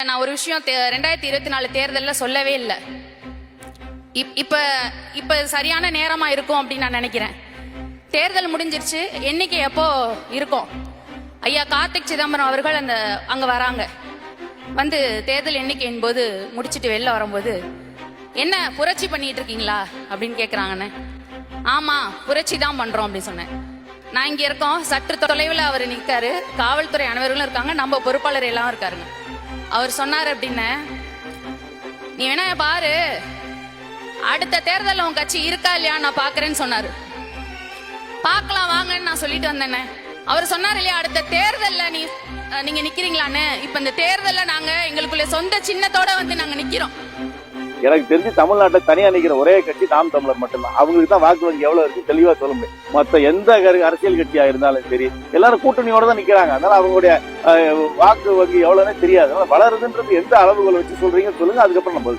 நான் ஒரு விஷயம் 2024 தேர்தல்ல சொல்லவே இல்லை. இப்ப சரியான நேரமா இருக்கும் அப்படின்னு நான் நினைக்கிறேன். தேர்தல் முடிஞ்சிருச்சு, எண்ணிக்கை எப்போ இருக்கும்? ஐயா கார்த்திக் சிதம்பரம் அவர்கள் அங்க வராங்க. வந்து தேர்தல் எண்ணிக்கையின் போது முடிச்சிட்டு வெளில வரும்போது, என்ன புரட்சி பண்ணிட்டு இருக்கீங்களா அப்படின்னு கேக்குறாங்கன்னு. ஆமா, புரட்சி தான் பண்றோம் அப்படின்னு சொன்னேன். நான் இங்க இருக்கோம், சற்று தொலைவில் அவர் நிற்காரு, காவல்துறை அனைவர்களும் இருக்காங்க, நம்ம பொறுப்பாளர் எல்லாம் இருக்காருங்க. அவர் சொன்னார் அப்படின்னு, நீ வேணா பாரு, அடுத்த தேர்தல் உன் கட்சி இருக்கா இல்லையா நான் பாக்குறேன்னு சொன்னாரு. பார்க்கலாம் வாங்கன்னு நான் சொல்லிட்டு வந்தேனே. அவர் சொன்னார் இல்லையா, அடுத்த தேர்தல்ல நீங்க நிக்கிறீங்களான்னு. இப்ப இந்த தேர்தல்ல நாங்க எங்களுக்குள்ள சொந்த சின்னத்தோட வந்து நாங்க நிக்கிறோம். எனக்கு தெரிஞ்சு தமிழ்நாட்டை தனியா நிக்கிற ஒரே கட்சி நாம் தமிழர் மட்டும்தான். அவங்களுக்கு தான் வாக்கு வங்கி எவ்வளவு இருக்கு தெளிவா சொல்ல முடியும். மற்ற எந்த அரசியல் கட்சியா இருந்தாலும் சரி, எல்லாரும் கூட்டணியோட தான் நிக்கிறாங்க. அதனால அவங்களுடைய வாக்கு வங்கி எவ்வளவுன்னு தெரியாது. அதனால வளருதுன்றது எந்த அளவுகளை வச்சு சொல்றீங்கன்னு சொல்லுங்க, அதுக்கப்புறம் நம்ம